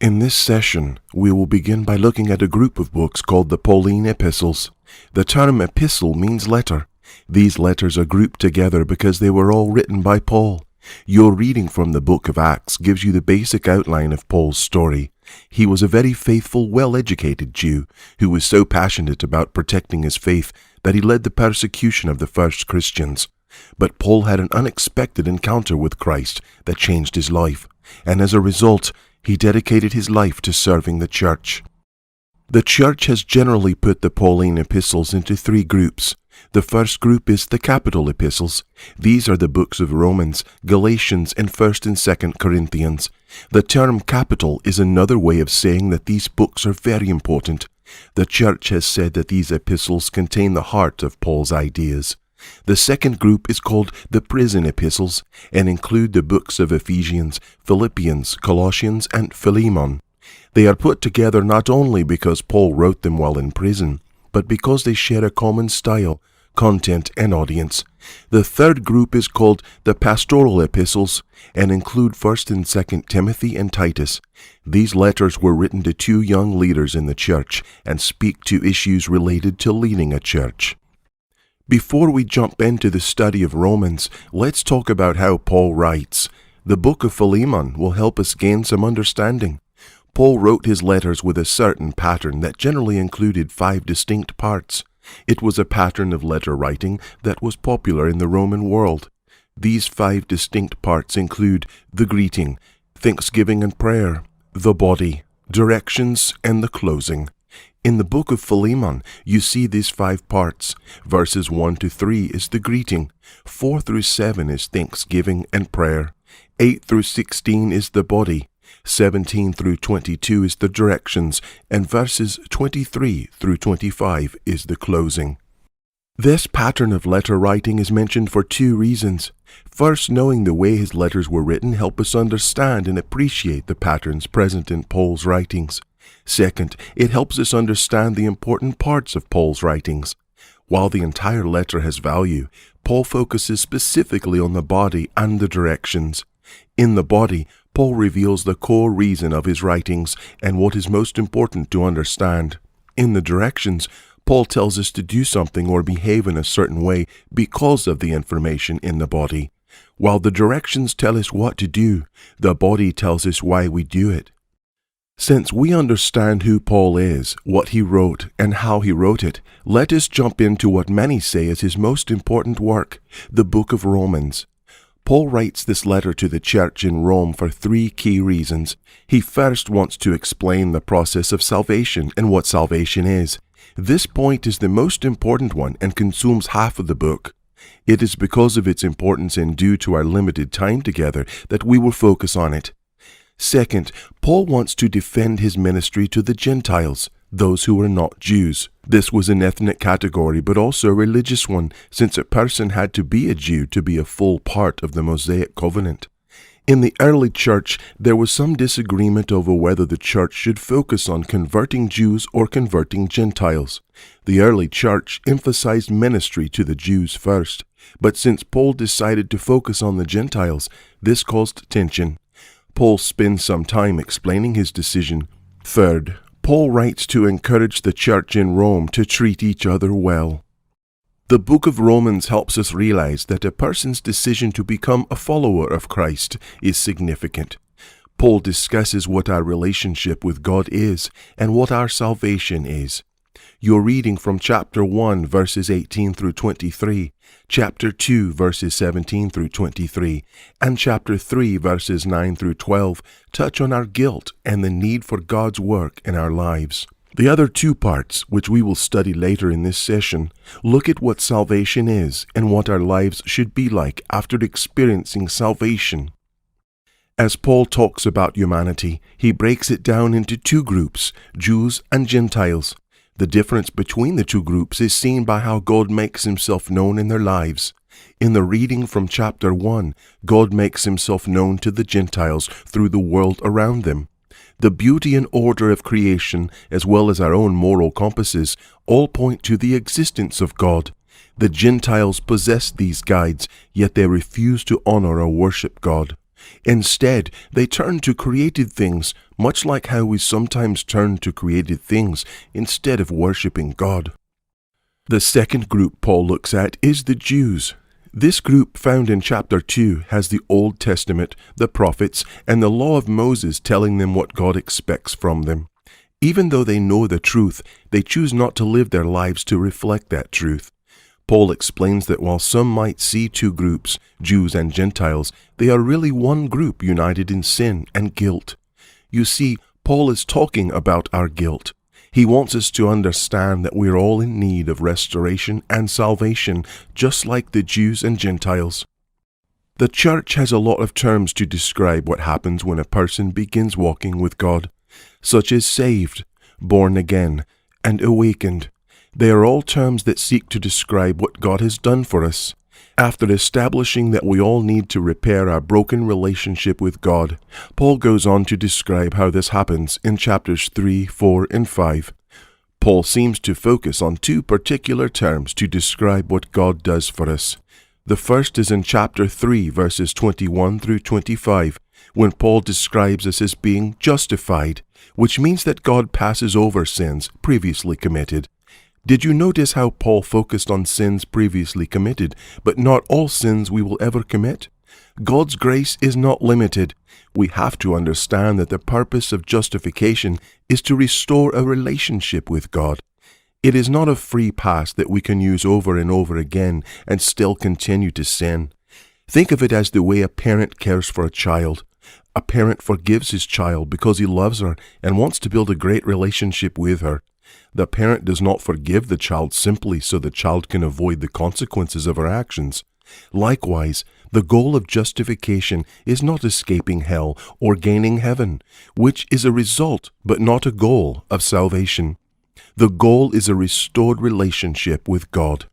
In this session, we will begin by looking at a group of books called the Pauline epistles. The term epistle means letter. These letters are grouped together because they were all written by Paul. Your reading from the book of Acts gives you the basic outline of Paul's story. He was a very faithful, well-educated Jew who was so passionate about protecting his faith that he led the persecution of the first Christians. But Paul had an unexpected encounter with Christ that changed his life, and as a result, he dedicated his life to serving the church. The church has generally put the Pauline epistles into three groups. The first group is the capital epistles. These are the books of Romans, Galatians, and 1st and 2nd Corinthians. The term capital is another way of saying that these books are very important. The church has said that these epistles contain the heart of Paul's ideas. The second group is called the prison epistles and include the books of Ephesians, Philippians, Colossians, and Philemon. They are put together not only because Paul wrote them while in prison, but because they share a common style, content, and audience. The third group is called the pastoral epistles and include 1st and 2nd Timothy and Titus. These letters were written to two young leaders in the church and speak to issues related to leading a church. Before we jump into the study of Romans, let's talk about how Paul writes. The book of Philemon will help us gain some understanding. Paul wrote his letters with a certain pattern that generally included 5 distinct parts. It was a pattern of letter writing that was popular in the Roman world. These 5 distinct parts include the greeting, thanksgiving and prayer, the body, directions, and the closing. In the book of Philemon, you see these 5 parts. Verses 1 to 3 is the greeting, 4 through 7 is thanksgiving and prayer, 8 through 16 is the body, 17 through 22 is the directions, and verses 23 through 25 is the closing. This pattern of letter writing is mentioned for 2 reasons. First, knowing the way his letters were written help us understand and appreciate the patterns present in Paul's writings. Second, it helps us understand the important parts of Paul's writings. While the entire letter has value, Paul focuses specifically on the body and the directions. In the body, Paul reveals the core reason of his writings and what is most important to understand. In the directions, Paul tells us to do something or behave in a certain way because of the information in the body. While the directions tell us what to do, the body tells us why we do it. Since we understand who Paul is, what he wrote, and how he wrote it, let us jump into what many say is his most important work, the book of Romans. Paul writes this letter to the church in Rome for 3 key reasons. He first wants to explain the process of salvation and what salvation is. This point is the most important one and consumes half of the book. It is because of its importance and due to our limited time together that we will focus on it. Second, Paul wants to defend his ministry to the Gentiles, those who were not Jews. This was an ethnic category, but also a religious one, since a person had to be a Jew to be a full part of the Mosaic covenant. In the early church, there was some disagreement over whether the church should focus on converting Jews or converting Gentiles. The early church emphasized ministry to the Jews first, but since Paul decided to focus on the Gentiles, this caused tension. Paul spends some time explaining his decision. Third, Paul writes to encourage the church in Rome to treat each other well. The book of Romans helps us realize that a person's decision to become a follower of Christ is significant. Paul discusses what our relationship with God is and what our salvation is. You're reading from chapter 1, verses 18 through 23, chapter 2, verses 17 through 23, and chapter 3, verses 9 through 12 touch on our guilt and the need for God's work in our lives. The other 2 parts, which we will study later in this session, look at what salvation is and what our lives should be like after experiencing salvation. As Paul talks about humanity, he breaks it down into 2 groups, Jews and Gentiles. The difference between the 2 groups is seen by how God makes himself known in their lives. In the reading from chapter 1, God makes himself known to the Gentiles through the world around them. The beauty and order of creation, as well as our own moral compasses, all point to the existence of God. The Gentiles possess these guides, yet they refuse to honor or worship God. Instead, they turn to created things, much like how we sometimes turn to created things instead of worshiping God. The second group Paul looks at is the Jews. This group, found in chapter 2, has the Old Testament, the prophets, and the law of Moses telling them what God expects from them. Even though they know the truth, they choose not to live their lives to reflect that truth. Paul explains that while some might see two groups, Jews and Gentiles, they are really one group united in sin and guilt. You see, Paul is talking about our guilt. He wants us to understand that we're all in need of restoration and salvation, just like the Jews and Gentiles. The church has a lot of terms to describe what happens when a person begins walking with God, such as saved, born again, and awakened. They are all terms that seek to describe what God has done for us. After establishing that we all need to repair our broken relationship with God, Paul goes on to describe how this happens in chapters 3, 4, and 5. Paul seems to focus on two particular terms to describe what God does for us. The first is in chapter 3, verses 21 through 25, when Paul describes us as being justified, which means that God passes over sins previously committed. Did you notice how Paul focused on sins previously committed, but not all sins we will ever commit? God's grace is not limited. We have to understand that the purpose of justification is to restore a relationship with God. It is not a free pass that we can use over and over again and still continue to sin. Think of it as the way a parent cares for a child. A parent forgives his child because he loves her and wants to build a great relationship with her. The parent does not forgive the child simply so the child can avoid the consequences of her actions. Likewise, the goal of justification is not escaping hell or gaining heaven, which is a result but not a goal of salvation. The goal is a restored relationship with God.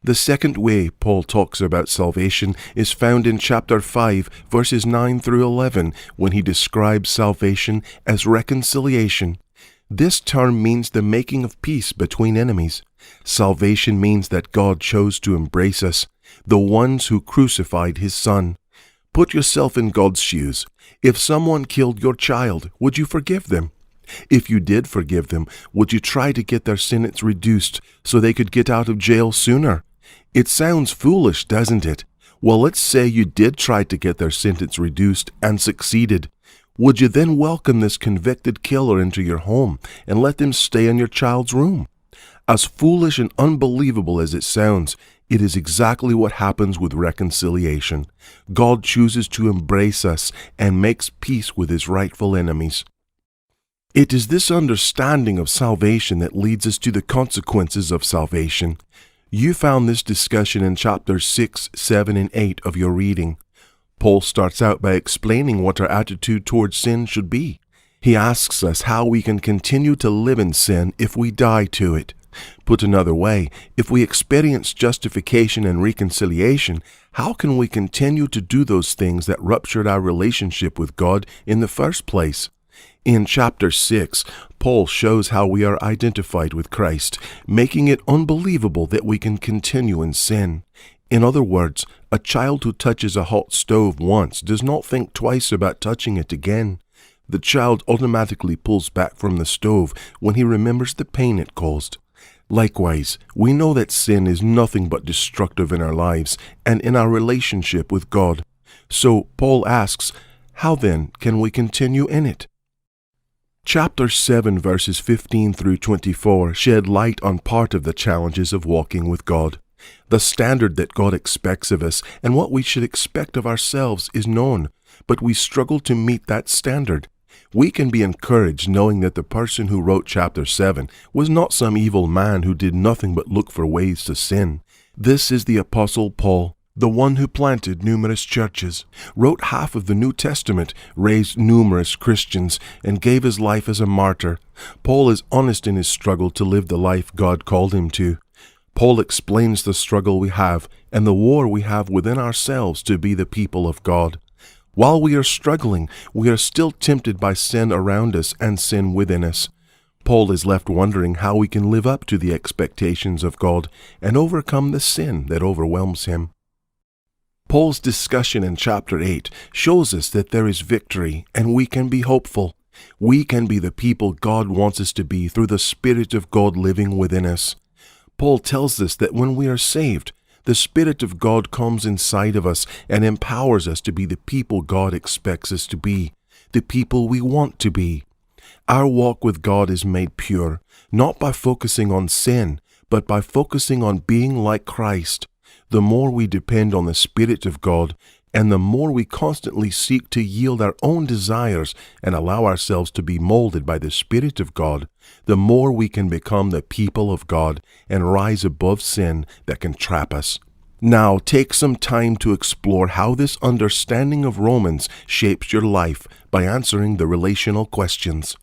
The second way Paul talks about salvation is found in chapter 5, verses 9 through 11, when he describes salvation as reconciliation. This term means the making of peace between enemies. Salvation means that God chose to embrace us, the ones who crucified His Son. Put yourself in God's shoes. If someone killed your child, would you forgive them? If you did forgive them, would you try to get their sentence reduced so they could get out of jail sooner? It sounds foolish, doesn't it? Well, let's say you did try to get their sentence reduced and succeeded. Would you then welcome this convicted killer into your home and let them stay in your child's room? As foolish and unbelievable as it sounds, it is exactly what happens with reconciliation. God chooses to embrace us and makes peace with His rightful enemies. It is this understanding of salvation that leads us to the consequences of salvation. You found this discussion in chapters 6, 7, and 8 of your reading. Paul starts out by explaining what our attitude towards sin should be. He asks us how we can continue to live in sin if we die to it. Put another way, if we experience justification and reconciliation, how can we continue to do those things that ruptured our relationship with God in the first place? In chapter 6, Paul shows how we are identified with Christ, making it unbelievable that we can continue in sin. In other words, a child who touches a hot stove once does not think twice about touching it again. The child automatically pulls back from the stove when he remembers the pain it caused. Likewise, we know that sin is nothing but destructive in our lives and in our relationship with God. So Paul asks, how then can we continue in it? Chapter 7 verses 15 through 24 shed light on part of the challenges of walking with God. The standard that God expects of us and what we should expect of ourselves is known, but we struggle to meet that standard. We can be encouraged knowing that the person who wrote chapter 7 was not some evil man who did nothing but look for ways to sin. This is the Apostle Paul, the one who planted numerous churches, wrote half of the New Testament, raised numerous Christians, and gave his life as a martyr. Paul is honest in his struggle to live the life God called him to. Paul explains the struggle we have and the war we have within ourselves to be the people of God. While we are struggling, we are still tempted by sin around us and sin within us. Paul is left wondering how we can live up to the expectations of God and overcome the sin that overwhelms him. Paul's discussion in chapter 8 shows us that there is victory and we can be hopeful. We can be the people God wants us to be through the Spirit of God living within us. Paul tells us that when we are saved, the Spirit of God comes inside of us and empowers us to be the people God expects us to be, the people we want to be. Our walk with God is made pure, not by focusing on sin, but by focusing on being like Christ. The more we depend on the Spirit of God, and the more we constantly seek to yield our own desires and allow ourselves to be molded by the Spirit of God, the more we can become the people of God and rise above sin that can trap us. Now, take some time to explore how this understanding of Romans shapes your life by answering the relational questions.